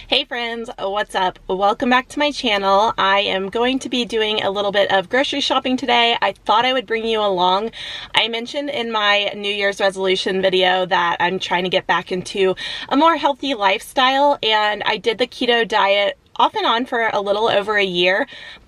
Hey friends, what's up? Welcome back to my channel. I am going to be doing a little bit of grocery shopping today. I thought I would bring you along. I mentioned in my New Year's resolution video that I'm trying to get back into a more healthy lifestyle, and I did the keto diet off and on for a little over a year.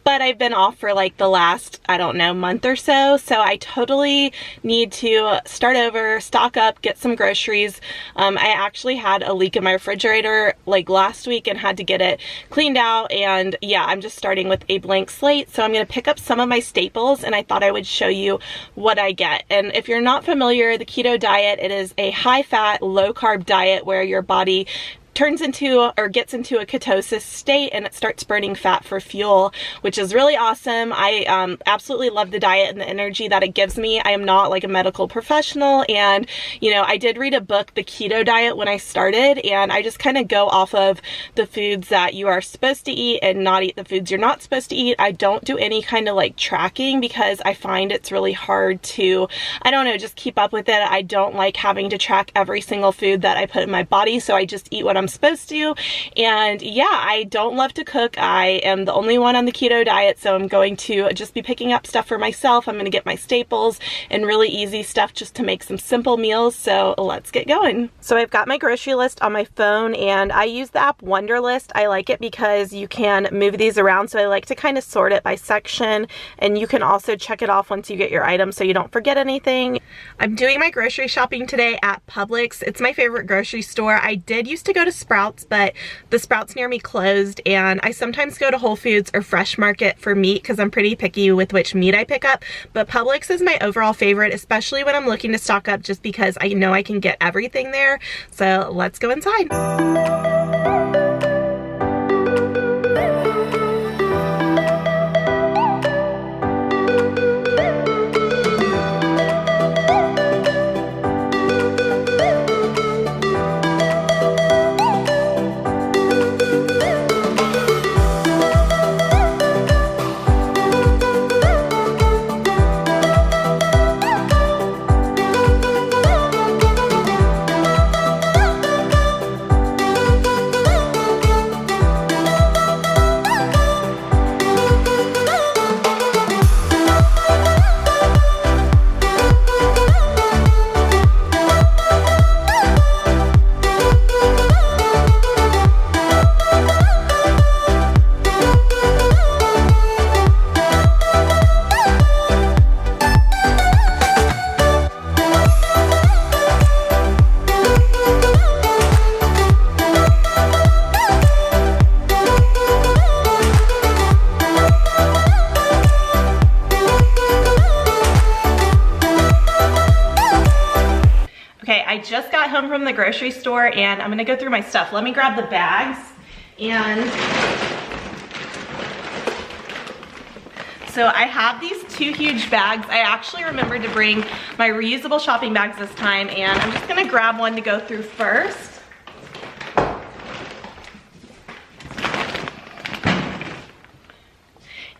But I've been off for like the last, I don't know, month or so. So I totally need to start over, stock up, get some groceries. I actually had a leak in my refrigerator like last week and had to get it cleaned out. And yeah, I'm just starting with a blank slate. So I'm going to pick up some of my staples and I thought I would show you what I get. And if you're not familiar, the keto diet, it is a high fat, low carb diet where your body turns into or gets into a ketosis state and it starts burning fat for fuel, which is really awesome. I absolutely love the diet and the energy that it gives me. I am not like a medical professional, and you know, I did read a book, The Keto Diet, when I started, and I just kind of go off of the foods that you are supposed to eat and not eat the foods you're not supposed to eat. I don't do any kind of like tracking because I find it's really hard to, I don't know, just keep up with it. I don't like having to track every single food that I put in my body, so I just eat what I'm supposed to. And yeah, I don't love to cook. I am the only one on the keto diet, so I'm going to just be picking up stuff for myself. I'm going to get my staples and really easy stuff just to make some simple meals. So let's get going. So I've got my grocery list on my phone and I use the app Wonderlist. I like it because you can move these around, so I like to kind of sort it by section, and you can also check it off once you get your items so you don't forget anything. I'm doing my grocery shopping today at Publix. It's my favorite grocery store. I did used to go to Sprouts, but the Sprouts near me closed, and I sometimes go to Whole Foods or Fresh Market for meat because I'm pretty picky with which meat I pick up, but Publix is my overall favorite, especially when I'm looking to stock up, just because I know I can get everything there. So let's go inside. I just got home from the grocery store and I'm gonna go through my stuff. Let me grab the bags. And so I have these two huge bags. I actually remembered to bring my reusable shopping bags this time, and I'm just gonna grab one to go through first.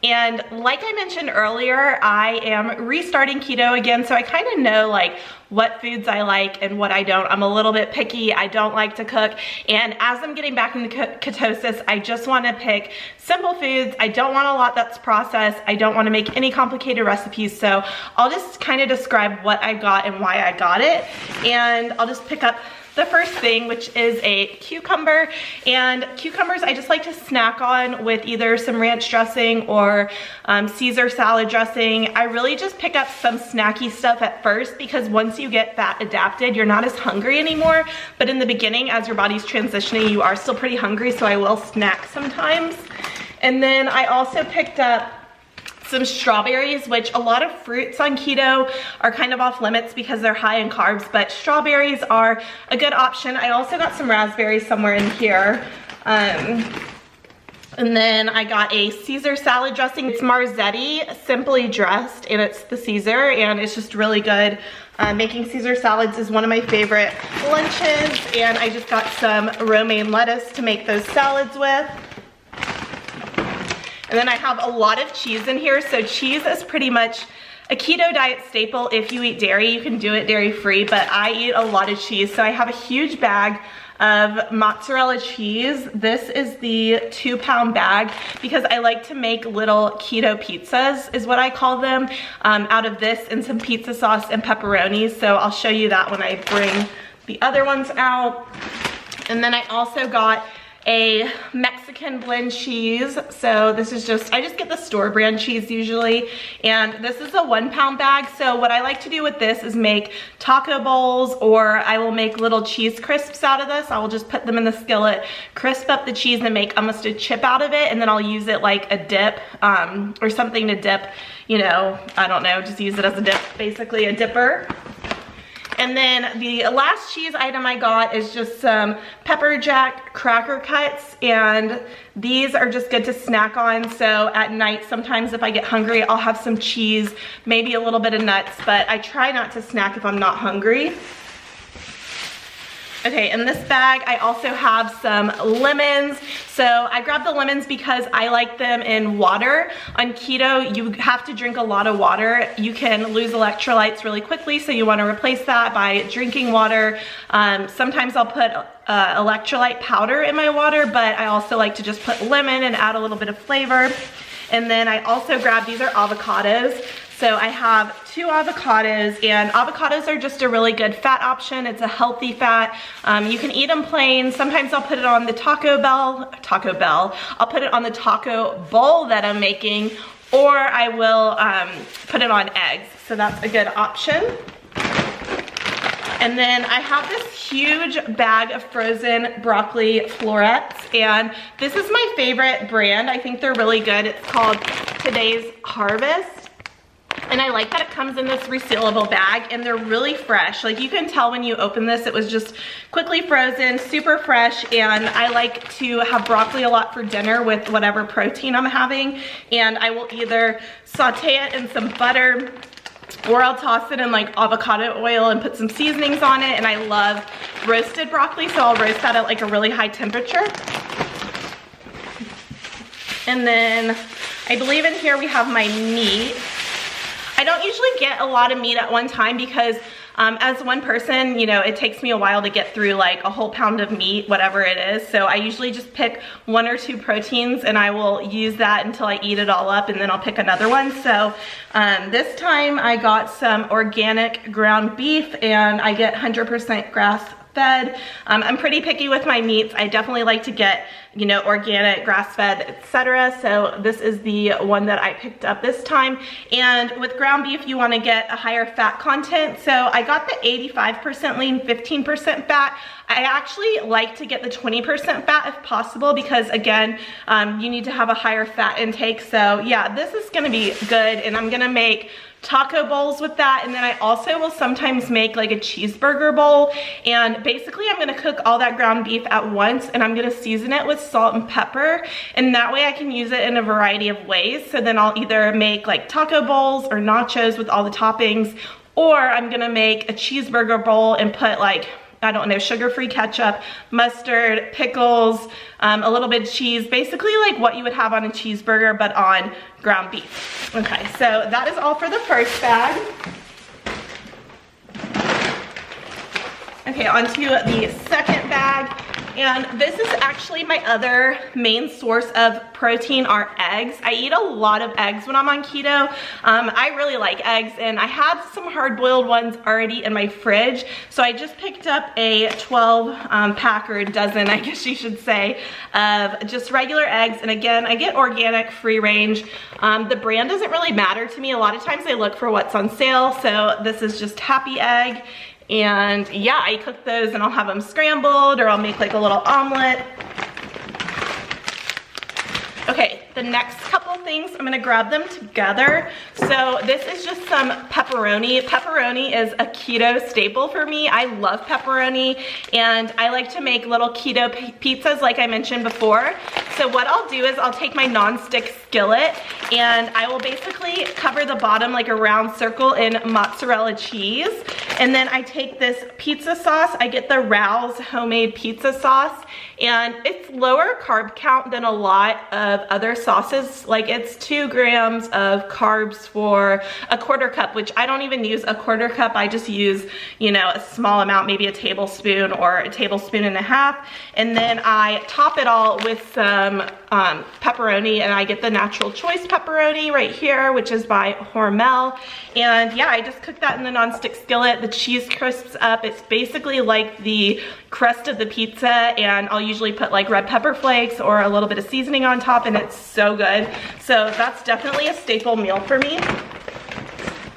And like I mentioned earlier, I am restarting keto again, so I kind of know like what foods I like and what I don't. I'm a little bit picky. I don't like to cook, and as I'm getting back into ketosis, I just want to pick simple foods. I don't want a lot that's processed. I don't want to make any complicated recipes, so I'll just kind of describe what I got and why I got it, and I'll just pick up the first thing, which is a cucumber. And cucumbers I just like to snack on with either some ranch dressing or Caesar salad dressing. I really just pick up some snacky stuff at first because once you get fat adapted, you're not as hungry anymore. But in the beginning, as your body's transitioning, you are still pretty hungry, so I will snack sometimes. And then I also picked up some strawberries, which a lot of fruits on keto are kind of off limits because they're high in carbs, but strawberries are a good option. I also got some raspberries somewhere in here. And then I got a Caesar salad dressing. It's Marzetti, simply dressed, and it's the Caesar, and it's just really good. Making Caesar salads is one of my favorite lunches, and I just got some romaine lettuce to make those salads with. And then I have a lot of cheese in here. So cheese is pretty much a keto diet staple. If you eat dairy, you can do it dairy free, but I eat a lot of cheese. So I have a huge bag of mozzarella cheese. This is the 2-pound bag because I like to make little keto pizzas, is what I call them, out of this and some pizza sauce and pepperoni. So I'll show you that when I bring the other ones out. And then I also got a Mexican blend cheese. So this is just, I just get the store brand cheese usually, and this is a 1-pound bag. So what I like to do with this is make taco bowls, or I will make little cheese crisps out of this. I will just put them in the skillet, crisp up the cheese and make almost a chip out of it, and then I'll use it like a dip, or something to dip, you know, I don't know, just use it as a dip, basically a dipper. And then the last cheese item I got is just some pepper jack cracker cuts, and these are just good to snack on. So at night, sometimes if I get hungry, I'll have some cheese, maybe a little bit of nuts, but I try not to snack if I'm not hungry. Okay, in this bag, I also have some lemons. So I grabbed the lemons because I like them in water. On keto, you have to drink a lot of water. You can lose electrolytes really quickly, so you want to replace that by drinking water. Sometimes I'll put electrolyte powder in my water, but I also like to just put lemon and add a little bit of flavor. And then I also grabbed, these are avocados. So I have 2 avocados, and avocados are just a really good fat option. It's a healthy fat. You can eat them plain. Sometimes I'll put it on the Taco Bell. I'll put it on the taco bowl that I'm making, or I will put it on eggs. So that's a good option. And then I have this huge bag of frozen broccoli florets, and this is my favorite brand. I think they're really good. It's called Today's Harvest. And I like that it comes in this resealable bag, and they're really fresh. Like, you can tell when you open this, it was just quickly frozen, super fresh. And I like to have broccoli a lot for dinner with whatever protein I'm having. And I will either saute it in some butter, or I'll toss it in like avocado oil and put some seasonings on it. And I love roasted broccoli, so I'll roast that at like a really high temperature. And then I believe in here we have my meat. I don't usually get a lot of meat at one time because as one person, you know, it takes me a while to get through like a whole pound of meat, whatever it is. So I usually just pick 1 or 2 proteins, and I will use that until I eat it all up, and then I'll pick another one. So this time I got some organic ground beef, and I get 100% grass fed. I'm pretty picky with my meats. I definitely like to get, you know, organic, grass-fed, etc. So this is the one that I picked up this time. And with ground beef, you want to get a higher fat content. So I got the 85% lean, 15% fat. I actually like to get the 20% fat if possible, because again, you need to have a higher fat intake. So yeah, this is going to be good, and I'm going to make taco bowls with that. And then I also will sometimes make like a cheeseburger bowl, and basically I'm going to cook all that ground beef at once, and I'm going to season it with salt and pepper, and that way I can use it in a variety of ways. So then I'll either make like taco bowls or nachos with all the toppings, or I'm going to make a cheeseburger bowl and put like, I don't know, sugar-free ketchup, mustard, pickles, a little bit of cheese, basically like what you would have on a cheeseburger, but on ground beef. Okay, so that is all for the first bag. Okay, on to the second bag. And this is actually my other main source of protein are eggs. I eat a lot of eggs when I'm on keto. I really like eggs, and I have some hard-boiled ones already in my fridge. So I just picked up a 12 pack, or a dozen, I guess you should say, of just regular eggs. And again, I get organic, free range. The brand doesn't really matter to me. A lot of times I look for what's on sale. So this is just Happy Egg. And yeah, I cook those, and I'll have them scrambled, or I'll make like a little omelet. Okay, the next couple things, I'm gonna grab them together. So this is just some pepperoni. Pepperoni is a keto staple for me. I love pepperoni, and I like to make little keto pizzas like I mentioned before. So what I'll do is I'll take my non-stick skillet, and I will basically cover the bottom like a round circle in mozzarella cheese. And then I take this pizza sauce. I get the Rao's homemade pizza sauce, and it's lower carb count than a lot of other sauces. Like, it's 2 grams of carbs for a quarter cup, which I don't even use a quarter cup. I just use, you know, a small amount, maybe a tablespoon or a tablespoon and a half. And then I top it all with some pepperoni, and I get the Natural Choice pepperoni right here, which is by Hormel. And yeah, I just cook that in the nonstick skillet. The cheese crisps up. It's basically like the crust of the pizza, and I'll usually put like red pepper flakes or a little bit of seasoning on top, and it's so good. So that's definitely a staple meal for me.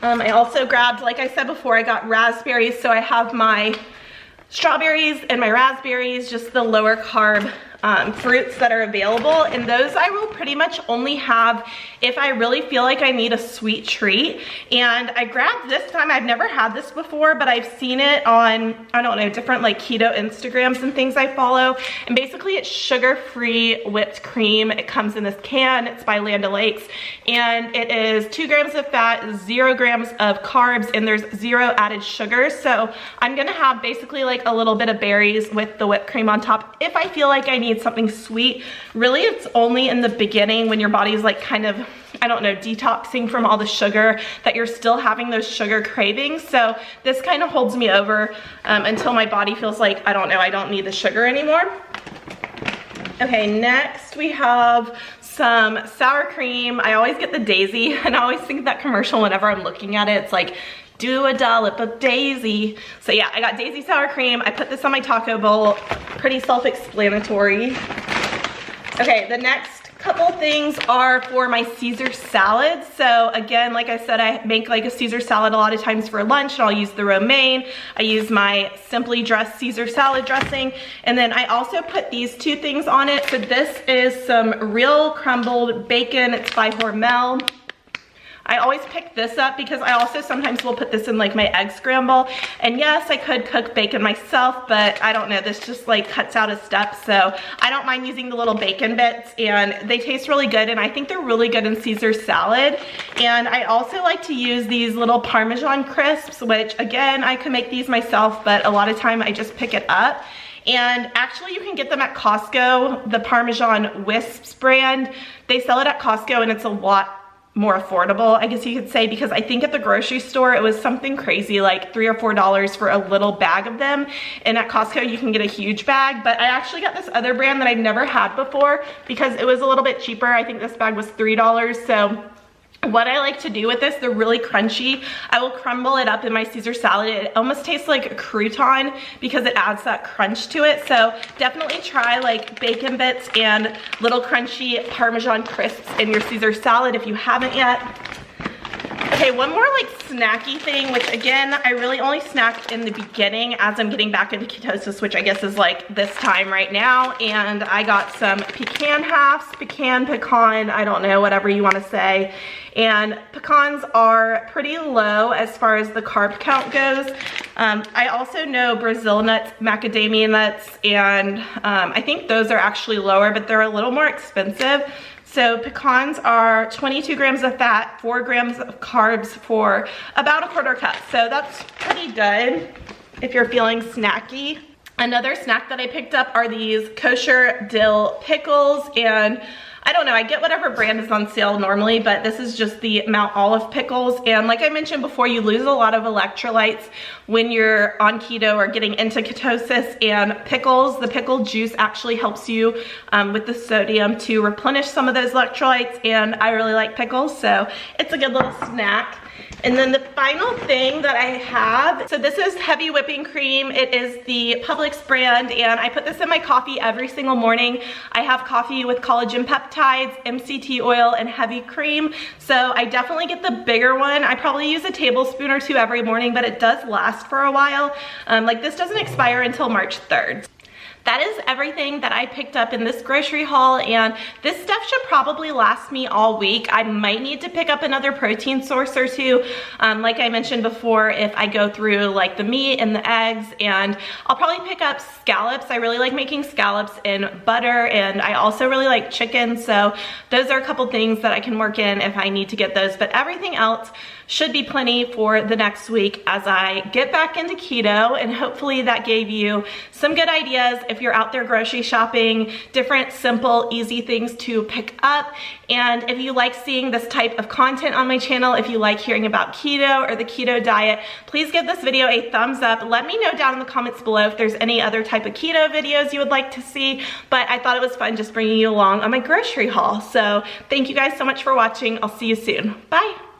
I also grabbed, like I said before, I got raspberries, so I have my strawberries and my raspberries, just the lower carb fruits that are available, and those I will pretty much only have if I really feel like I need a sweet treat. And I grabbed this time, I've never had this before, but I've seen it on, I don't know, different like keto Instagrams and things I follow, and basically it's sugar-free whipped cream. It comes in this can. It's by Land O'Lakes, and it is 2 grams of fat, 0 grams of carbs, and there's 0 added sugar. So I'm gonna have basically like a little bit of berries with the whipped cream on top if I feel like I need something sweet. Really, it's only in the beginning when your body's like kind of, I don't know, detoxing from all the sugar that you're still having those sugar cravings. So this kind of holds me over until my body feels like, I don't know, I don't need the sugar anymore. Okay, next we have some sour cream. I always get the Daisy, and I always think of that commercial whenever I'm looking at it. It's like, do a dollop of Daisy. So yeah, I got Daisy sour cream. I put this on my taco bowl. Pretty self-explanatory. Okay, the next couple things are for my Caesar salad. So again, like I said, I make like a Caesar salad a lot of times for lunch, and I'll use the romaine. I use my Simply Dressed Caesar salad dressing, and then I also put these 2 things on it. So this is some real crumbled bacon. It's by Hormel. I always pick this up because I also sometimes will put this in like my egg scramble. And yes, I could cook bacon myself, but I don't know, this just like cuts out a step. So I don't mind using the little bacon bits, and they taste really good, and I think they're really good in Caesar salad. And I also like to use these little Parmesan Crisps, which again, I could make these myself, but a lot of time I just pick it up. And actually you can get them at Costco, the Parmesan Wisps brand. They sell it at Costco, and it's a lot more affordable, I guess you could say, because I think at the grocery store it was something crazy like $3 or $4 for a little bag of them, and at Costco you can get a huge bag. But I actually got this other brand that I've never had before because it was a little bit cheaper. I think this bag was $3. So what I like to do with this, they're really crunchy. I will crumble it up in my Caesar salad. It almost tastes like a crouton because it adds that crunch to it. So definitely try like bacon bits and little crunchy Parmesan Crisps in your Caesar salad if you haven't yet. Okay, one more like snacky thing, which again, I really only snack in the beginning as I'm getting back into ketosis, which I guess is like this time right now. And I got some pecan halves, pecan, I don't know, whatever you want to say. And pecans are pretty low as far as the carb count goes. I also know Brazil nuts, macadamia nuts, and I think those are actually lower, but they're a little more expensive. So pecans are 22 grams of fat, 4 grams of carbs for about a quarter cup. So that's pretty good if you're feeling snacky. Another snack that I picked up are these kosher dill pickles, and I don't know, I get whatever brand is on sale normally, but this is just the Mount Olive pickles. And like I mentioned before, you lose a lot of electrolytes when you're on keto or getting into ketosis, and pickles, the pickle juice actually helps you with the sodium to replenish some of those electrolytes, and I really like pickles, so it's a good little snack. And then the final thing that I have, so this is heavy whipping cream. It is the Publix brand, and I put this in my coffee every single morning. I have coffee with collagen peptides, MCT oil, and heavy cream. So I definitely get the bigger one. I probably use a tablespoon or 2 every morning, but it does last for a while. Like this doesn't expire until March 3rd. that is everything that I picked up in this grocery haul, and this stuff should probably last me all week. I might need to pick up another protein source or two, like I mentioned before, if I go through like the meat and the eggs, and I'll probably pick up scallops. I really like making scallops in butter, and I also really like chicken, so those are a couple things that I can work in if I need to get those, but everything else should be plenty for the next week as I get back into keto, and hopefully that gave you some good ideas if you're out there grocery shopping, different simple easy things to pick up. And if you like seeing this type of content on my channel, if you like hearing about keto or the keto diet, please give this video a thumbs up. Let me know down in the comments below if there's any other type of keto videos you would like to see, but I thought it was fun just bringing you along on my grocery haul. So thank you guys so much for watching. I'll see you soon. Bye.